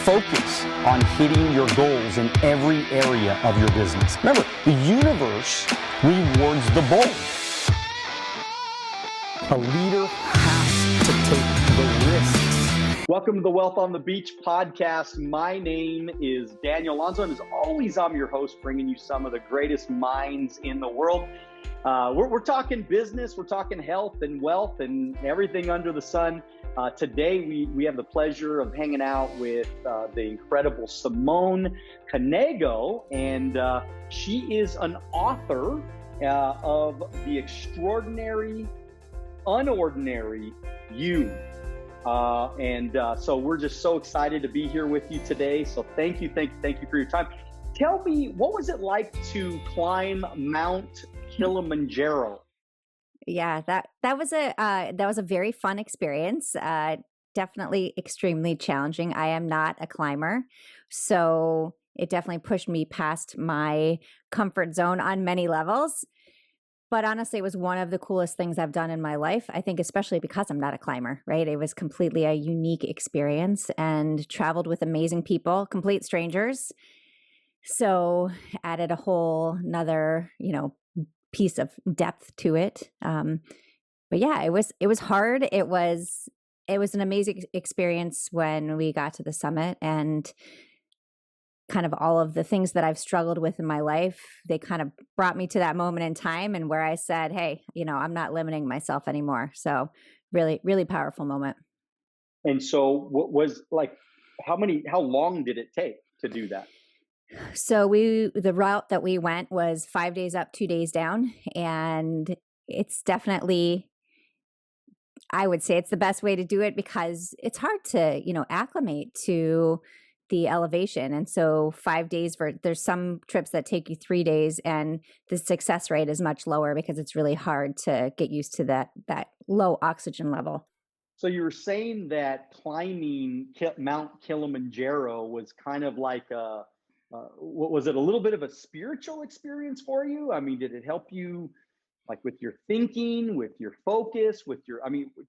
focus on hitting your goals in every area of your business. Remember, the universe rewards the bold. A leader has to take the risks. Welcome to the Wealth on the Beach podcast. My name is Daniel Alonzo, and as always, I'm your host, bringing you some of the greatest minds in the world. We're talking business, we're talking health and wealth and everything under the sun. Today, we have the pleasure of hanging out with the incredible Simone Knego, and she is an author of The Extraordinary UnOrdinary You. So we're just so excited to be here with you today. So thank you for your time. Tell me, what was it like to climb Mount Kilimanjaro? Yeah, that was a very fun experience. Definitely extremely challenging. I am not a climber, so it definitely pushed me past my comfort zone on many levels. But honestly, it was one of the coolest things I've done in my life. I think especially because I'm not a climber, right? It was completely a unique experience and traveled with amazing people, complete strangers. So added a whole another, piece of depth to it. But yeah, it was hard. It was an amazing experience when we got to the summit, and kind of all of the things that I've struggled with in my life, they kind of brought me to that moment in time and where I said, hey, I'm not limiting myself anymore. So really, really powerful moment. And so what was how long did it take to do that? So the route that we went was 5 days up, 2 days down. And it's definitely, I would say it's the best way to do it because it's hard to, acclimate to the elevation. And so 5 days there's some trips that take you 3 days, and the success rate is much lower because it's really hard to get used to that low oxygen level. So you were saying that climbing Mount Kilimanjaro was kind of like was it a little bit of a spiritual experience for you? I mean, did it help you like with your thinking, with your focus,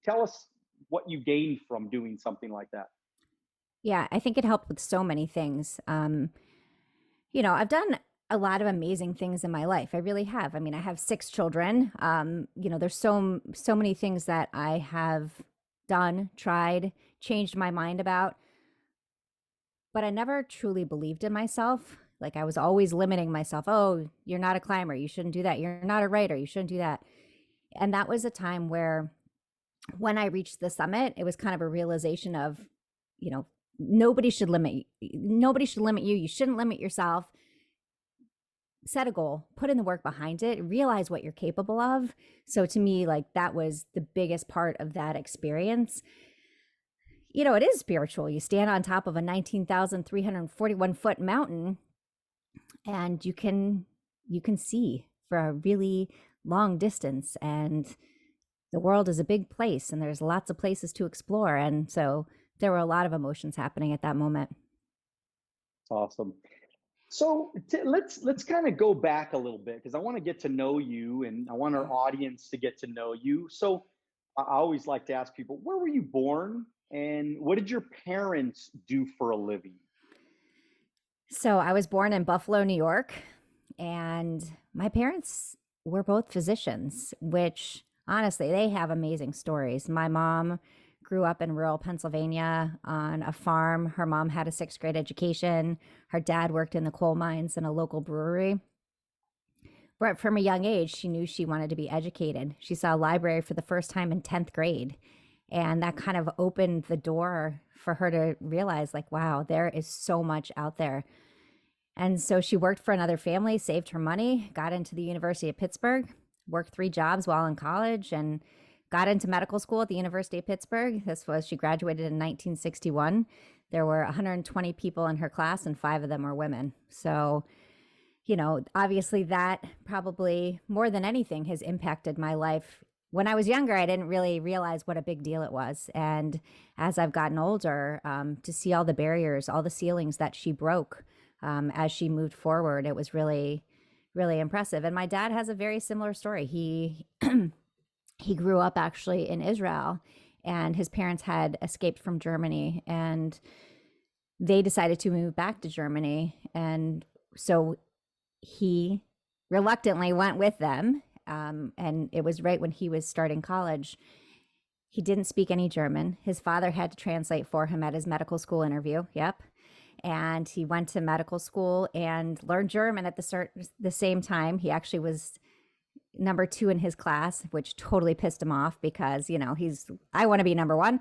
tell us what you gained from doing something like that. Yeah, I think it helped with so many things. I've done a lot of amazing things in my life. I really have. I mean, I have 6 children. There's so many things that I have done, tried, changed my mind about. But I never truly believed in myself. Like I was always limiting myself. Oh, you're not a climber. You shouldn't do that. You're not a writer. You shouldn't do that. And that was a time where when I reached the summit, it was kind of a realization of, nobody should limit you. Nobody should limit you. You shouldn't limit yourself. Set a goal, put in the work behind it, realize what you're capable of. So to me, like that was the biggest part of that experience. It is spiritual. You stand on top of a 19,341 foot mountain and you can see for a really long distance, and the world is a big place and there's lots of places to explore. And so there were a lot of emotions happening at that moment. Awesome. So let's kind of go back a little bit because I want to get to know you and I want our audience to get to know you. So I always like to ask people, where were you born and what did your parents do for a living? So I was born in Buffalo, New York, and my parents were both physicians, which honestly, they have amazing stories. My mom grew up in rural Pennsylvania on a farm. Her mom had a 6th grade education. Her dad worked in the coal mines in a local brewery. But from a young age, she knew she wanted to be educated. She saw a library for the first time in 10th grade. And that kind of opened the door for her to realize, like, wow, there is so much out there. And so she worked for another family, saved her money, got into the University of Pittsburgh, worked 3 jobs while in college, and got into medical school at the University of Pittsburgh. She graduated in 1961. There were 120 people in her class, and 5 of them were women. So, obviously that probably more than anything has impacted my life. When I was younger, I didn't really realize what a big deal it was. And as I've gotten older, to see all the barriers, all the ceilings that she broke as she moved forward, it was really, really impressive. And my dad has a very similar story. He grew up actually in Israel, and his parents had escaped from Germany. And, they decided to move back to Germany. And so he reluctantly went with them. And it was right when he was starting college. He didn't speak any German. His father had to translate for him at his medical school interview. Yep. And he went to medical school and learned German at the same time. He actually was number 2 in his class, which totally pissed him off because, I want to be number 1.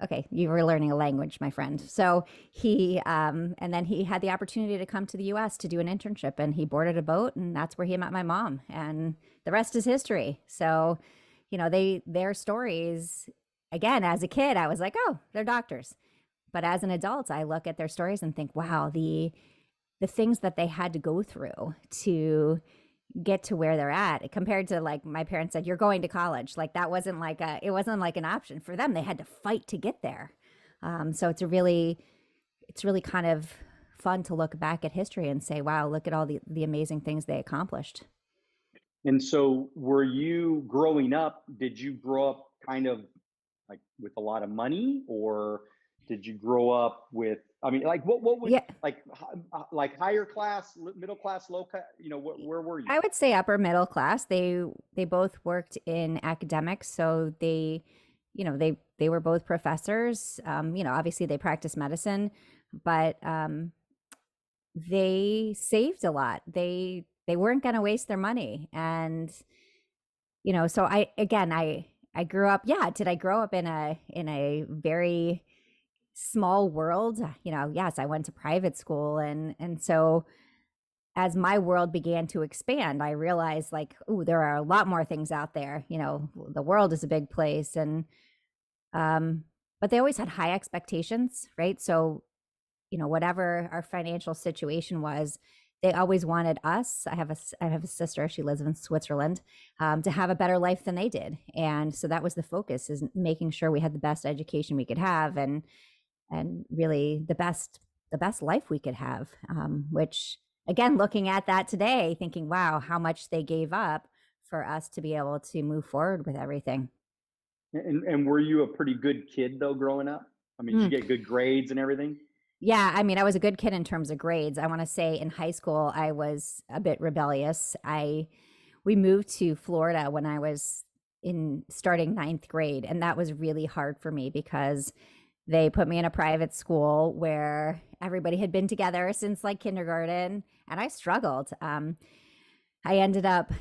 Okay, you were learning a language, my friend. So and then he had the opportunity to come to the US to do an internship, and he boarded a boat, and that's where he met my mom. And the rest is history. So, their stories, again, as a kid, I was like, oh, they're doctors. But as an adult, I look at their stories and think, wow, the things that they had to go through to get to where they're at, compared to, like, my parents said, you're going to college. Like, that wasn't like it wasn't like an option for them. They had to fight to get there. So it's really kind of fun to look back at history and say, wow, look at all the amazing things they accomplished. And so were you growing up, did you grow up kind of like with a lot of money, or did you grow up with, I mean, like what would, Yeah, like higher class, middle class, low class, where were you? I would say upper middle class. They both worked in academics, so they were both professors. Obviously they practiced medicine, but they saved a lot. They weren't going to waste their money, and so I grew up. Yeah, did I grow up in a very small world? Yes, I went to private school, and so as my world began to expand, I realized, like, ooh, there are a lot more things out there. The world is a big place, and but they always had high expectations, right? So, whatever our financial situation was, they always wanted us. I have a sister. She lives in Switzerland, to have a better life than they did, and so that was the focus: is making sure we had the best education we could have, and really the best life we could have. Which, again, looking at that today, thinking, wow, how much they gave up for us to be able to move forward with everything. And were you a pretty good kid though growing up? I mean, did you Mm. get good grades and everything? Yeah, I mean, I was a good kid in terms of grades. I want to say in high school, I was a bit rebellious. We moved to Florida when I was in starting ninth grade, and that was really hard for me because they put me in a private school where everybody had been together since like kindergarten, and I struggled. I ended up,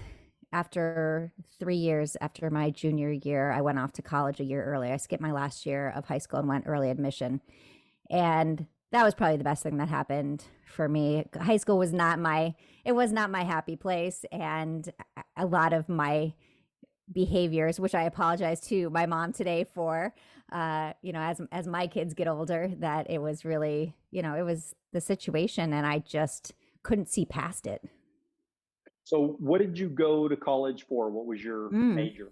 after 3 years after my junior year, I went off to college a year early. I skipped my last year of high school and went early admission. And that was probably the best thing that happened for me. High school was not my happy place. And a lot of behaviors, which I apologize to my mom today for, as my kids get older, that it was really, it was the situation, and I just couldn't see past it. So what did you go to college for? What was your Mm. major?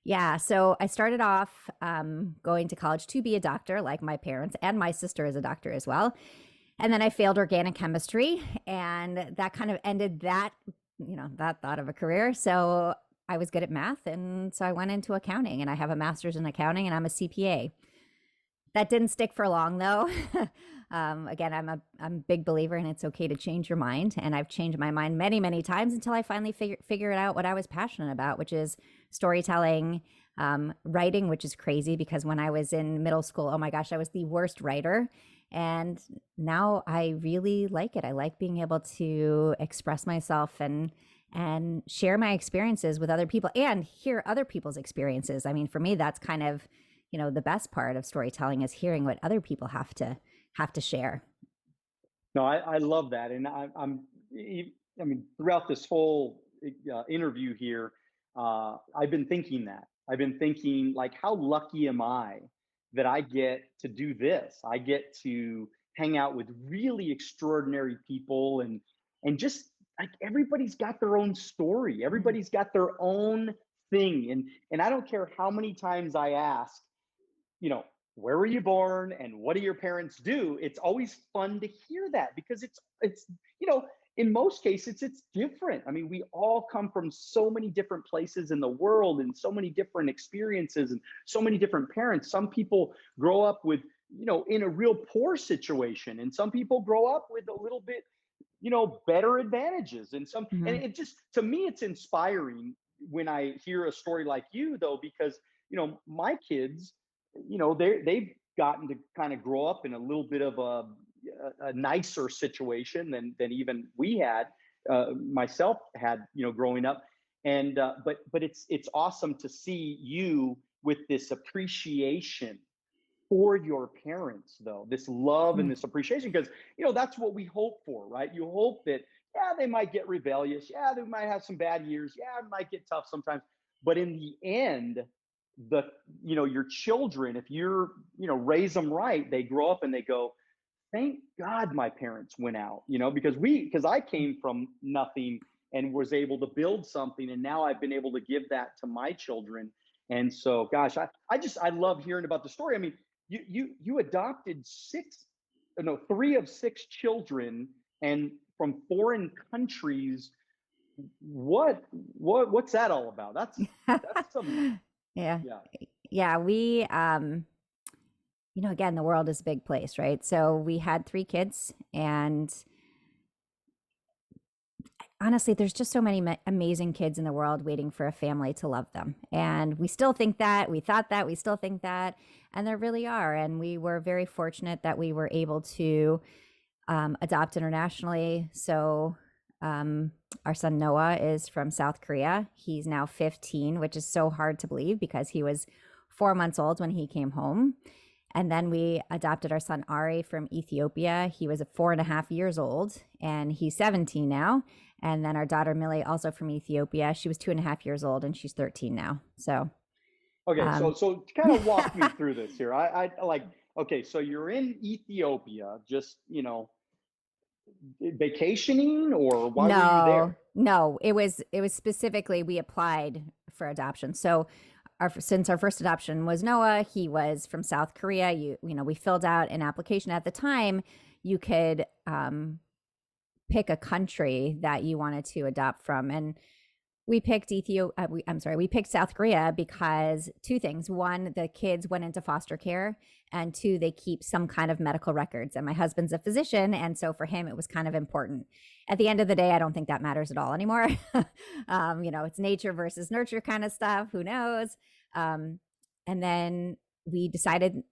Yeah, so I started off going to college to be a doctor, like my parents, and my sister is a doctor as well. And then I failed organic chemistry, and that kind of ended that thought of a career. So I was good at math, and so I went into accounting, and I have a master's in accounting, and I'm a CPA. That didn't stick for long, though. Again, I'm a big believer in it's okay to change your mind, and I've changed my mind many, many times until I finally figured out what I was passionate about, which is storytelling, writing, which is crazy because when I was in middle school, oh my gosh, I was the worst writer. And now I really like it. I like being able to express myself and share my experiences with other people and hear other people's experiences. I mean, for me, that's kind of, the best part of storytelling is hearing what other people have to share. No, I love that. And I mean, throughout this whole interview here, I've been thinking that. I've been thinking, like, how lucky am I that I get to do this? I get to hang out with really extraordinary people, and just like everybody's got their own story. Mm. Everybody's got their own thing. And I don't care how many times I ask, you know, where were you born and what do your parents do? It's always fun to hear that because it's in most cases it's different. I mean, we all come from so many different places in the world and so many different experiences and so many different parents. Some people grow up with in a real poor situation. And some people grow up with a little bit, better advantages. And Mhm. it just, to me, it's inspiring when I hear a story like you, though, because, my kids, they've gotten to kind of grow up in a little bit of a nicer situation than even we had, myself had, growing up. And but it's awesome to see you with this appreciation for your parents, though, this love and Yeah. this appreciation, because that's what we hope for, right? You hope that, yeah, they might get rebellious, yeah, they might have some bad years, yeah, it might get tough sometimes, but in the end, the your children, if you're raise them right, they grow up and they go, thank God my parents went out, because I came from nothing and was able to build something. And now I've been able to give that to my children. And so, gosh, I love hearing about the story. I mean, you adopted three of six children, and from foreign countries. What's that all about? That's some, Yeah. yeah. Yeah, we again, the world is a big place, right? So we had 3 kids, and honestly, there's just so many amazing kids in the world waiting for a family to love them. And we still think that, we thought that, we still think that, and there really are. And we were very fortunate that we were able to adopt internationally. So our son Noah is from South Korea. He's now 15, which is so hard to believe because he was 4 months old when he came home. And then we adopted our son Ari from Ethiopia. He was 4.5 years old, and he's 17 now. And then our daughter Millie, also from Ethiopia, she was 2.5 years old, and she's 13 now. So, Okay, um, so kind of walk me through this here. I like, okay, so you're in Ethiopia, just vacationing, or why were you no, there? no, it was specifically we applied for adoption. So since our first adoption was Noah, he was from South Korea. We filled out an application at the time. You could pick a country that you wanted to adopt from, and we picked we picked South Korea because 2 things. One, the kids went into foster care, and 2, they keep some kind of medical records. And my husband's a physician, and so for him, it was kind of important. At the end of the day, I don't think that matters at all anymore. It's nature versus nurture kind of stuff. Who knows? And then we decided.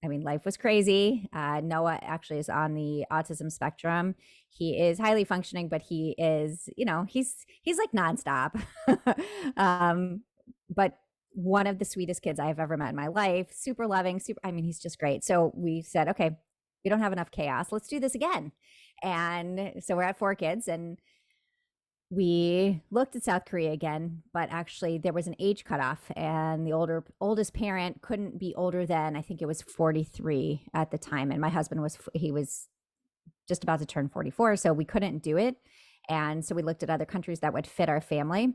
I mean, life was crazy. Noah actually is on the autism spectrum. He is highly functioning, but he is, he's like nonstop. But one of the sweetest kids I've ever met in my life. Super loving, I mean, he's just great. So we said, okay, we don't have enough chaos. Let's do this again. And so we're at 4 kids, and we looked at South Korea again, but actually there was an age cutoff, and the oldest parent couldn't be older than, I think it was 43 at the time. And my husband he was just about to turn 44. So we couldn't do it. And so we looked at other countries that would fit our family,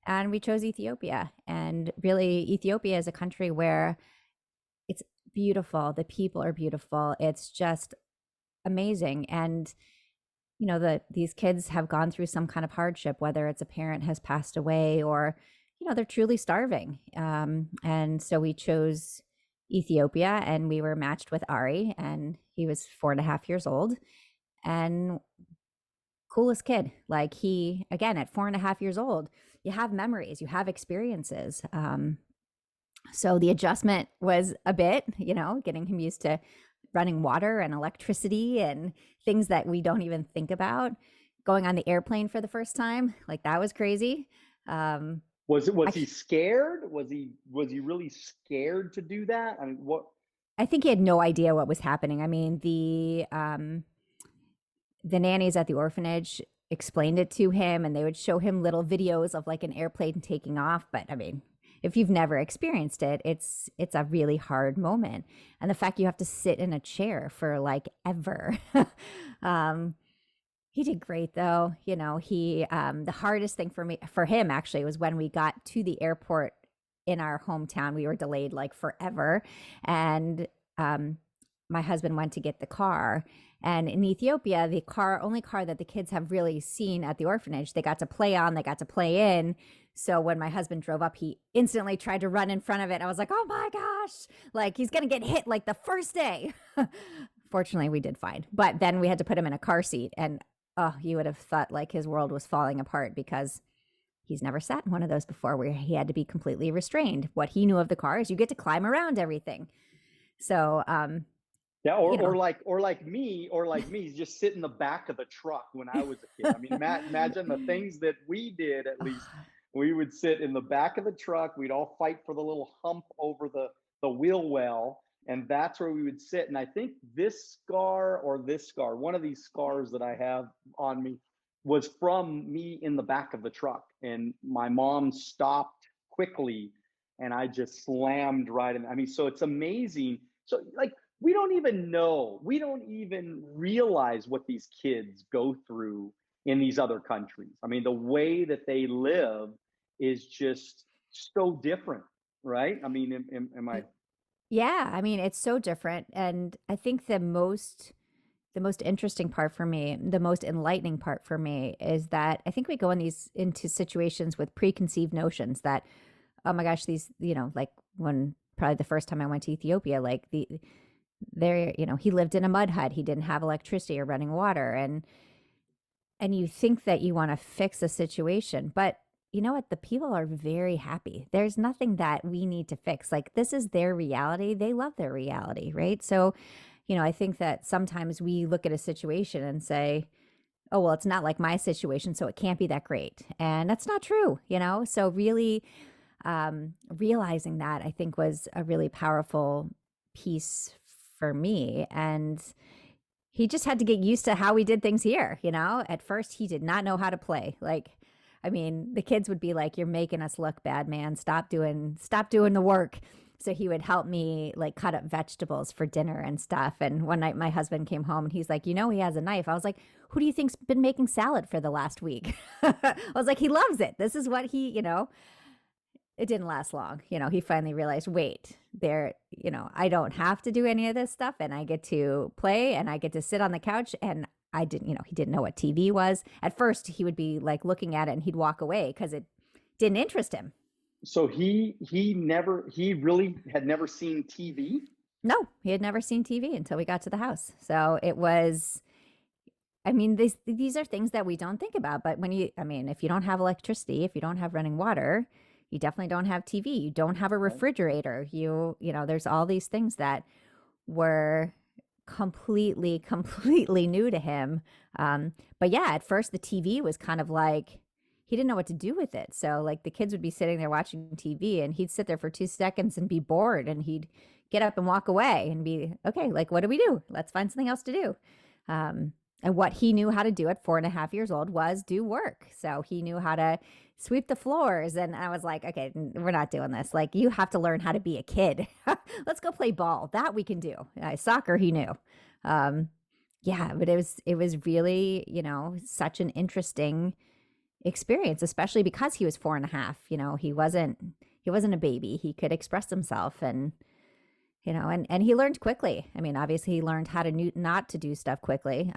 and we chose Ethiopia. And really, Ethiopia is a country where it's beautiful. The people are beautiful. It's just amazing. And these kids have gone through some kind of hardship, whether it's a parent has passed away or, they're truly starving. And so we chose Ethiopia, and we were matched with Ari, and he was 4.5 years old, and coolest kid. Like, he, again, at 4.5 years old, you have memories, you have experiences. So the adjustment was a bit, getting him used to running water and electricity and things that we don't even think about. Going on the airplane for the first time, like, that was crazy. Was he scared? Was he really scared to do that? I mean, what? I think he had no idea what was happening. I mean, the nannies at the orphanage explained it to him, and they would show him little videos of like an airplane taking off. But I mean, if you've never experienced it, it's a really hard moment. And the fact you have to sit in a chair for like ever. He did great though. He the hardest thing for him actually was when we got to the airport in our hometown. We were delayed like forever. And my husband went to get the car. And in Ethiopia, the only car that the kids have really seen at the orphanage, they got to play on, they got to play in, So when my husband drove up, he instantly tried to run in front of it. I was like, oh my gosh, like he's going to get hit like the first day. Fortunately, we did fine. But then we had to put him in a car seat. And oh, you would have thought like his world was falling apart because he's never sat in one of those before where he had to be completely restrained. What he knew of the car is you get to climb around everything. So, yeah, or like me, just sit in the back of the truck when I was a kid. I mean, imagine the things that we did. At least we would sit in the back of the truck. We'd all fight for the little hump over the wheel well, and that's where we would sit. And I think this scar, one of these scars that I have on me, was from me in the back of the truck, and my mom stopped quickly, and I just slammed right in. I mean, so it's amazing. So like, we don't even realize what these kids go through in these other countries. I mean, the way that they live is just so different, right? I mean, am I? Yeah, I mean, it's so different. And I think the most interesting part for me, the most enlightening part for me is that I think we go into situations with preconceived notions that, oh my gosh, these, like when probably the first time I went to Ethiopia, like he lived in a mud hut. He didn't have electricity or running water. And you think that you want to fix a situation, but you know what? The people are very happy. There's nothing that we need to fix. Like, this is their reality. They love their reality, right? So, I think that sometimes we look at a situation and say, oh, well, it's not like my situation, so it can't be that great. And that's not true, So really realizing that, I think, was a really powerful piece for me. And he just had to get used to how we did things here, At first, he did not know how to play. Like, I mean, the kids would be like, you're making us look bad, man. Stop doing the work. So he would help me like cut up vegetables for dinner and stuff. And one night my husband came home and he's like, he has a knife. I was like, who do you think's been making salad for the last week? I was like, he loves it. This is what it didn't last long. He finally realized, wait, I don't have to do any of this stuff, and I get to play and I get to sit on the couch. And I didn't, he didn't know what TV was. At first, he would be like looking at it and he'd walk away because it didn't interest him. So he really had never seen TV? No, he had never seen TV until we got to the house. So it was, I mean, these are things that we don't think about. But if you don't have electricity, if you don't have running water, you definitely don't have TV. You don't have a refrigerator. There's all these things that were completely new to him. But yeah, at first the TV was kind of like, he didn't know what to do with it. So like the kids would be sitting there watching TV and he'd sit there for 2 seconds and be bored, and he'd get up and walk away and be, okay, like, what do we do? Let's find something else to do. And what he knew how to do at 4.5 years old was do work. So he knew how to sweep the floors. And I was like, okay, we're not doing this. Like, you have to learn how to be a kid. Let's go play ball. That we can do. Soccer, he knew. Yeah, but it was really, such an interesting experience, especially because he was 4.5. He wasn't a baby. He could express himself, and and he learned quickly. I mean, obviously he learned how to not to do stuff quickly.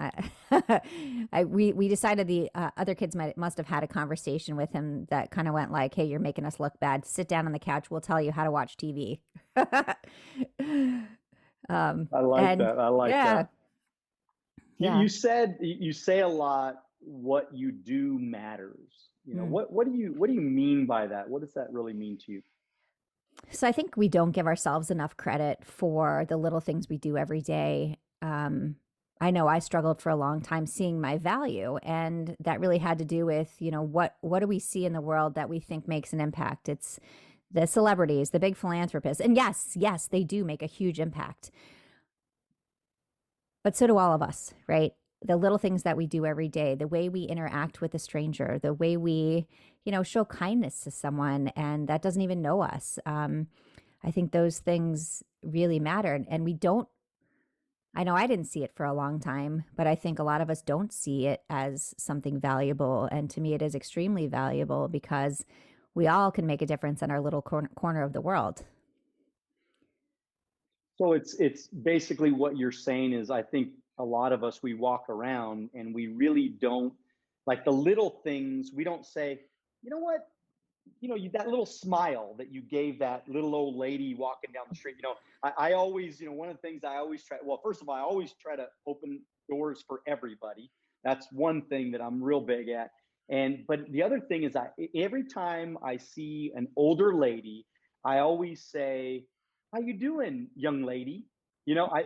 We decided the other kids must have had a conversation with him that kind of went like, hey, you're making us look bad. Sit down on the couch. We'll tell you how to watch TV. I like that. Yeah. You say a lot, what you do matters. What do you mean by that? What does that really mean to you? So I think we don't give ourselves enough credit for the little things we do every day. I know I struggled for a long time seeing my value, and that really had to do with, what do we see in the world that we think makes an impact? It's the celebrities, the big philanthropists. And yes, they do make a huge impact. But so do all of us, right? The little things that we do every day, the way we interact with a stranger, the way we, show kindness to someone and that doesn't even know us. I think those things really matter. And I know I didn't see it for a long time, but I think a lot of us don't see it as something valuable. And to me, it is extremely valuable because we all can make a difference in our little corner of the world. So it's basically what you're saying is, I think a lot of us, we walk around and we really don't, like the little things, we don't say, you know what, that little smile that you gave that little old lady walking down the street. I always, one of the things I always try, well, first of all, I always try to open doors for everybody. That's one thing that I'm real big at. But the other thing is, every time I see an older lady, I always say, how you doing, young lady?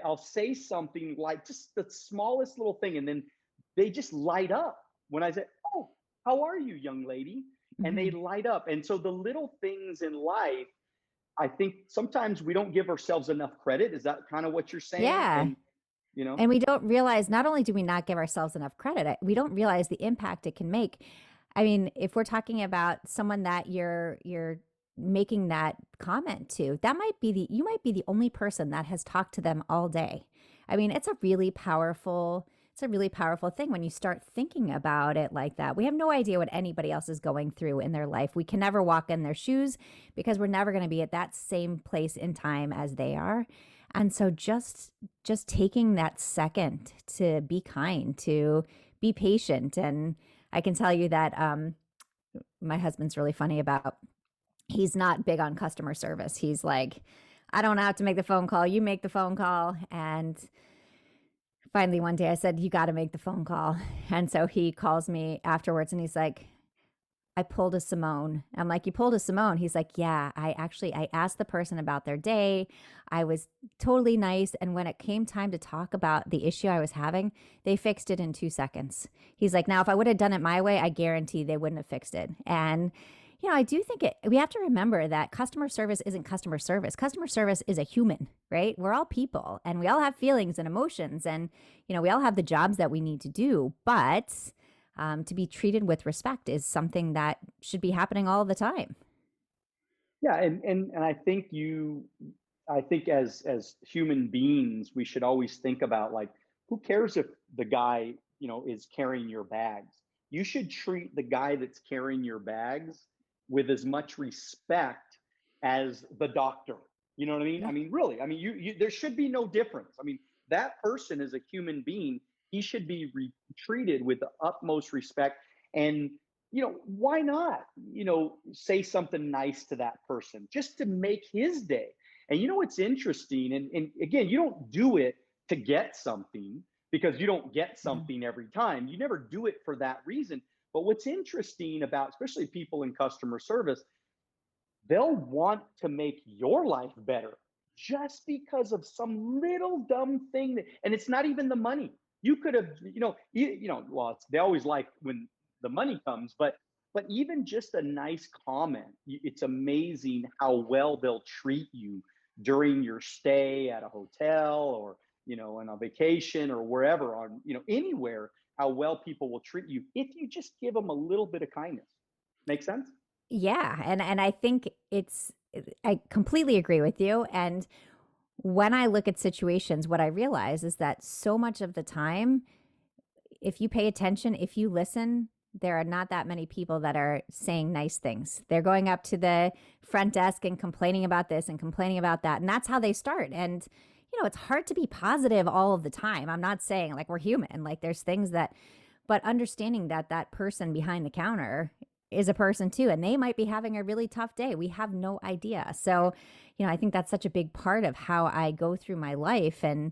I'll say something like just the smallest little thing, and then they just light up when I say, oh, how are you, young lady? And they light up. And so the little things in life, I think sometimes we don't give ourselves enough credit. Is that kind of what you're saying? Yeah. And we don't realize, not only do we not give ourselves enough credit, we don't realize the impact it can make. I mean, if we're talking about someone that you're making that comment to, you might be the only person that has talked to them all day. I mean, it's a really powerful thing when you start thinking about it like that. We have no idea what anybody else is going through in their life. We can never walk in their shoes because we're never going to be at that same place in time as they are. And so just taking that second to be kind, to be patient. And I can tell you that my husband's really funny about, he's not big on customer service. He's like, I don't have to make the phone call. You make the phone call. And finally one day I said, you got to make the phone call. And so he calls me afterwards and he's like, I pulled a Simone. I'm like, you pulled a Simone? He's like, yeah, I asked the person about their day. I was totally nice. And when it came time to talk about the issue I was having, they fixed it in 2 seconds. He's like, now, if I would have done it my way, I guarantee they wouldn't have fixed it. And, I do think we have to remember that customer service isn't customer service. Customer service is a human, right? We're all people and we all have feelings and emotions and, we all have the jobs that we need to do, but to be treated with respect is something that should be happening all the time. Yeah. And I think as human beings, we should always think about, like, who cares if the guy, is carrying your bags? You should treat the guy that's carrying your bags with as much respect as the doctor. You know what I mean? Yeah. I mean, really, I mean, you there should be no difference. I mean, that person is a human being. He should be treated with the utmost respect. And, why not, say something nice to that person just to make his day? And what's interesting, and again, you don't do it to get something, because you don't get something every time. You never do it for that reason. But what's interesting about, especially people in customer service, they'll want to make your life better just because of some little dumb thing and it's not even the money. You could have, well, they always like when the money comes, but even just a nice comment, it's amazing how well they'll treat you during your stay at a hotel or, on a vacation or wherever, on, anywhere, how well people will treat you if you just give them a little bit of kindness. Make sense? Yeah. And I think I completely agree with you. And when I look at situations, what I realize is that so much of the time, if you pay attention, if you listen, there are not that many people that are saying nice things. They're going up to the front desk and complaining about this and complaining about that. And that's how they start. And, it's hard to be positive all of the time. I'm not saying, like, we're human, like there's things but understanding that that person behind the counter is a person too, and they might be having a really tough day. We have no idea. So, I think that's such a big part of how I go through my life, and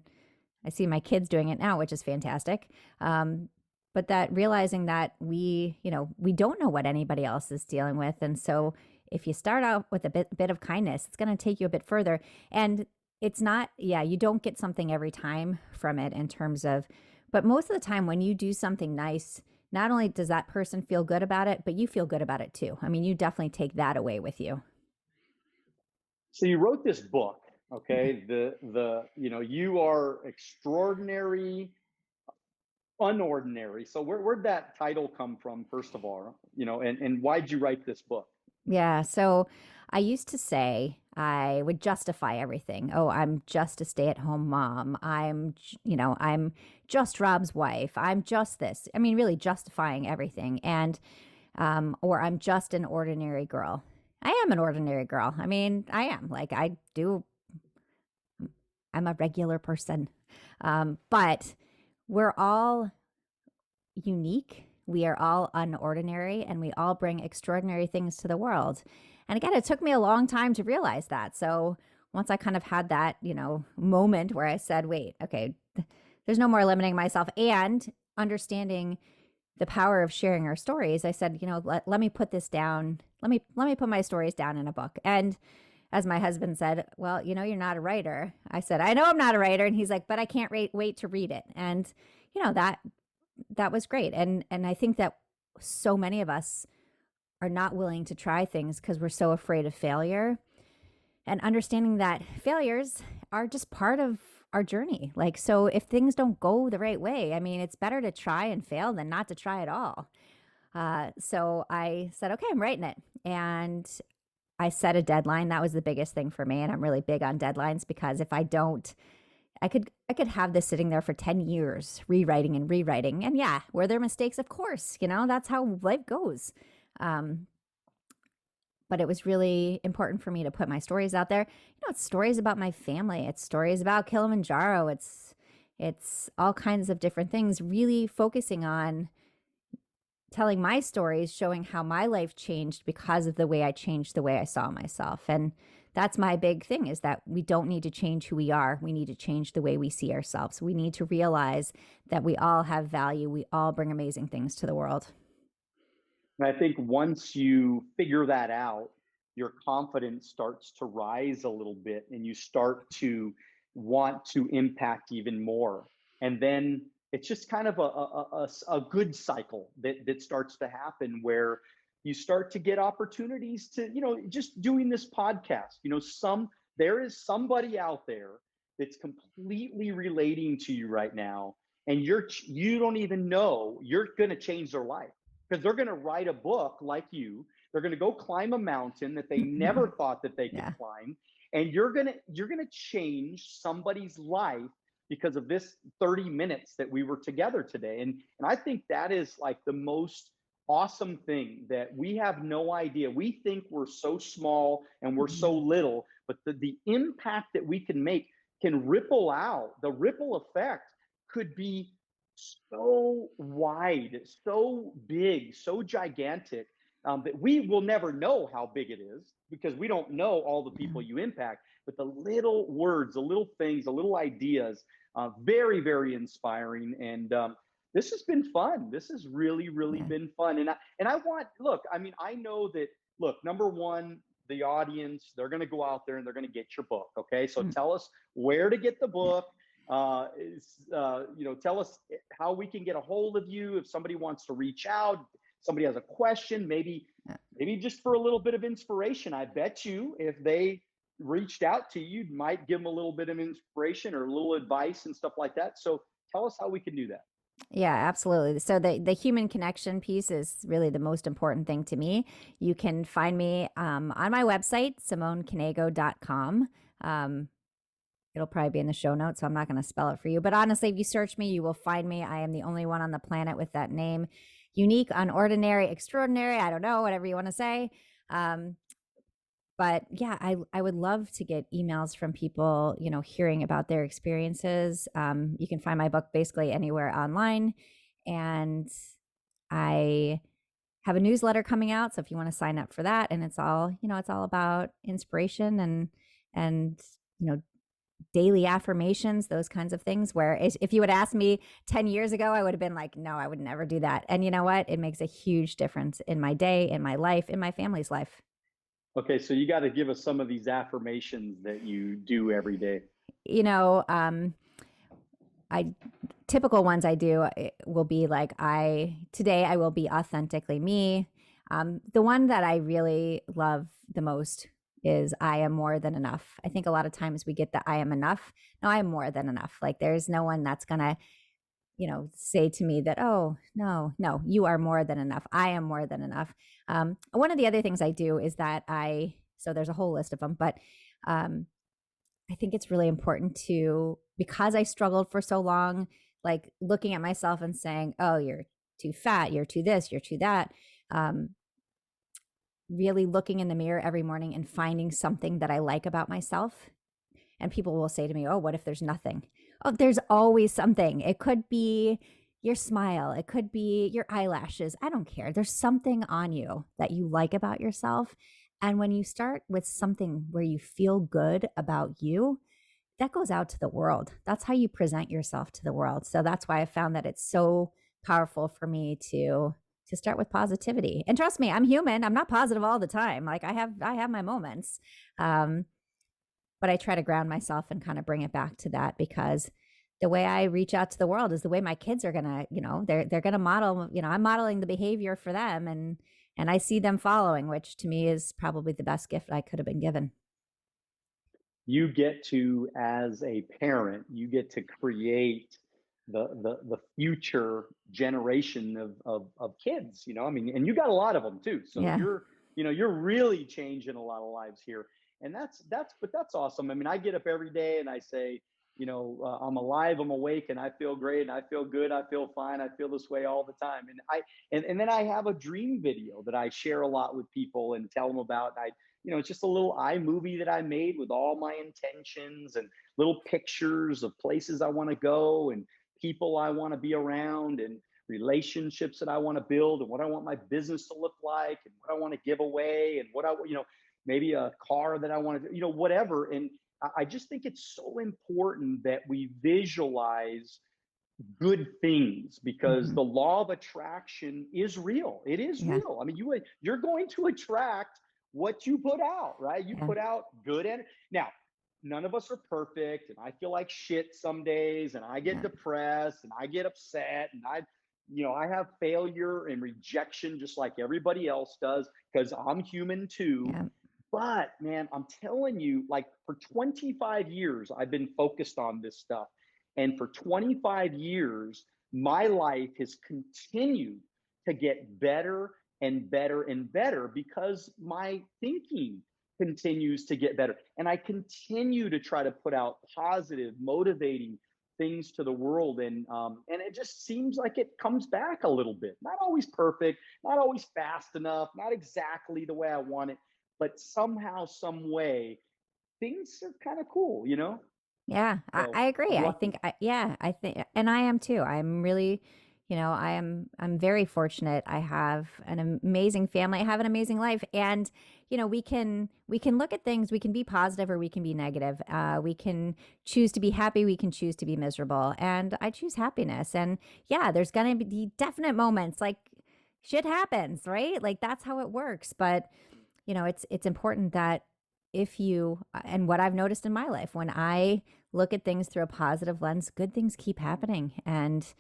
I see my kids doing it now, which is fantastic. But that realizing that we don't know what anybody else is dealing with. And so if you start out with a bit of kindness, it's going to take you a bit further. And it's not, you don't get something every time from it in terms of, but most of the time when you do something nice, not only does that person feel good about it, but you feel good about it too. I mean, you definitely take that away with you. So you wrote this book, okay? You are extraordinary, unordinary. So where'd that title come from, first of all? And why'd you write this book? Yeah. So I used to say I would justify everything. Oh, I'm just a stay-at-home mom. I'm just Rob's wife. I'm just this. I mean, really justifying everything. And, or I'm just an ordinary girl. I am an ordinary girl. I mean, I am. Like, I'm a regular person. But we're all unique. We are all unordinary and we all bring extraordinary things to the world. And again, it took me a long time to realize that. So once I kind of had that, moment where I said, wait, okay, there's no more limiting myself and understanding the power of sharing our stories, I said, let me put this down. Let me put my stories down in a book. And as my husband said, well, you're not a writer. I said, I know I'm not a writer. And he's like, but I can't wait to read it. And, that was great. And I think that so many of us are not willing to try things because we're so afraid of failure, and understanding that failures are just part of our journey. Like, so if things don't go the right way, I mean, it's better to try and fail than not to try at all. So I said, okay, I'm writing it. And I set a deadline. That was the biggest thing for me. And I'm really big on deadlines because if I don't, I could have this sitting there for 10 years, rewriting and rewriting. And yeah, were there mistakes? Of course, that's how life goes. But it was really important for me to put my stories out there. It's stories about my family. It's stories about Kilimanjaro. It's all kinds of different things, really focusing on telling my stories, showing how my life changed because of the way I changed the way I saw myself. And that's my big thing, is that we don't need to change who we are. We need to change the way we see ourselves. We need to realize that we all have value. We all bring amazing things to the world. And I think once you figure that out, your confidence starts to rise a little bit and you start to want to impact even more. And then it's just kind of a good cycle that starts to happen, where you start to get opportunities to, just doing this podcast, there is somebody out there that's completely relating to you right now. And you don't even know you're going to change their life, because they're going to write a book like you. They're going to go climb a mountain that they never thought that they could climb. And you're going to change somebody's life because of this 30 minutes that we were together today. And I think that is like the most awesome thing, that we have no idea. We think we're so small and we're so little, but the impact that we can make can ripple out. The ripple effect could be so wide, so big, so gigantic, that we will never know how big it is, because we don't know all the people you impact. But the little words, the little things, the little ideas, very, very inspiring. And this has been fun. This has really, really been fun. And I know that, look, number one, the audience, they're going to go out there and they're going to get your book. Okay. So tell us where to get the book. Tell us how we can get a hold of you if somebody wants to reach out, somebody has a question, maybe just for a little bit of inspiration. I bet you if they reached out to you, you might give them a little bit of inspiration or a little advice and stuff like that. So tell us how we can do that. Yeah, absolutely. So the human connection piece is really the most important thing to me. You can find me on my website, SimoneKnego.com. It'll probably be in the show notes, so I'm not going to spell it for you. But honestly, if you search me, you will find me. I am the only one on the planet with that name. Unique, unordinary, extraordinary, I don't know, whatever you want to say. But yeah, I would love to get emails from people, hearing about their experiences. You can find my book basically anywhere online. And I have a newsletter coming out. So if you want to sign up for that, and it's all about inspiration and daily affirmations, those kinds of things, where if you had asked me 10 years ago, I would have been like, no, I would never do that. And you know what? It makes a huge difference in my day, in my life, in my family's life. Okay. So you got to give us some of these affirmations that you do every day. Typical ones I do will be like, today I will be authentically me. The one that I really love the most is I am more than enough. I think a lot of times we get the I am enough. No, I am more than enough. Like, there's no one that's going to, say to me that, oh, no, you are more than enough. I am more than enough. One of the other things I do is that so there's a whole list of them, but I think it's really important because I struggled for so long, like looking at myself and saying, oh, you're too fat, you're too this, you're too that. Really looking in the mirror every morning and finding something that I like about myself. And people will say to me, oh, what if there's nothing? Oh, there's always something. It could be, your smile. It could be your eyelashes. I don't care. There's something on you that you like about yourself. And when you start with something where you feel good about you, that goes out to the world. That's how you present yourself to the world. So that's why I found that it's so powerful for me to start with positivity. And trust me, I'm human. I'm not positive all the time. Like I have my moments. But I try to ground myself and kind of bring it back to that, because the way I reach out to the world is the way my kids are gonna, they're gonna model, I'm modeling the behavior for them, and I see them following, which to me is probably the best gift I could have been given. You get to, as a parent, you get to create the future generation of kids, I mean, and you got a lot of them too. So Yeah. you're really changing a lot of lives here. And but that's awesome. I mean, I get up every day and I say, I'm alive, I'm awake, and I feel great, and I feel good, I feel fine, I feel this way all the time. And then I have a dream video that I share a lot with people and tell them about. It's just a little iMovie that I made with all my intentions and little pictures of places I want to go and people I want to be around and relationships that I want to build and what I want my business to look like and what I want to give away and maybe a car that I want to, whatever. And I just think it's so important that we visualize good things, because the law of attraction is real. It is real. I mean, you're going to attract what you put out, right? You put out good energy. Now, none of us are perfect, and I feel like shit some days, and I get depressed, and I get upset, and I have failure and rejection just like everybody else does, because I'm human too. Yeah. But man, I'm telling you, like for 25 years, I've been focused on this stuff. And for 25 years, my life has continued to get better and better and better because my thinking continues to get better. And I continue to try to put out positive, motivating things to the world. And it just seems like it comes back a little bit. Not always perfect, not always fast enough, not exactly the way I want it, but somehow, some way, things are kind of cool, Yeah, So I agree. I'm I lucky. think, I think, and I am too. I'm really, I'm very fortunate. I have an amazing family. I have an amazing life. And, we can look at things, we can be positive or we can be negative. We can choose to be happy. We can choose to be miserable. And I choose happiness. And yeah, there's going to be definite moments like shit happens, right? Like that's how it works. But, it's important that and what I've noticed in my life, when I look at things through a positive lens, good things keep happening and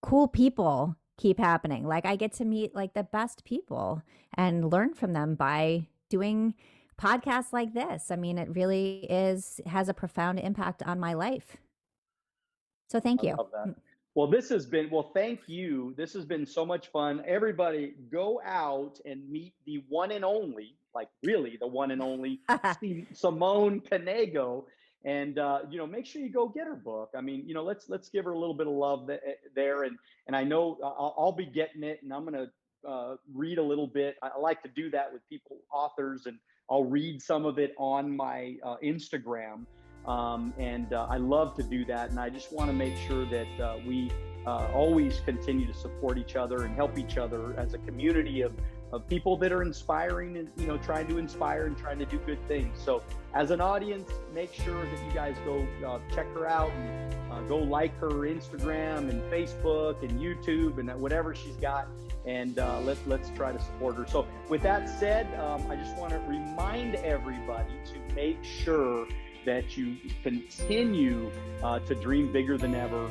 cool people keep happening. Like I get to meet like the best people and learn from them by doing podcasts like this. I mean, it really has a profound impact on my life. So thank I you. love that. Well, thank you. This has been so much fun. Everybody go out and meet the one and only, like really the one and only Simone Knego. And, make sure you go get her book. I mean, let's give her a little bit of love there. And I know I'll be getting it, and I'm going to read a little bit. I like to do that with authors, and I'll read some of it on my Instagram. And I love to do that. And I just want to make sure that we always continue to support each other and help each other as a community of people that are inspiring and, trying to inspire and trying to do good things. So as an audience, make sure that you guys go check her out and go like her Instagram and Facebook and YouTube and whatever she's got. And let's try to support her. So with that said, I just want to remind everybody to make sure that you continue to dream bigger than ever.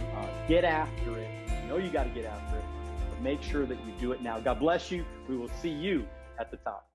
Get after it. You got to get after it. But make sure that you do it now. God bless you. We will see you at the top.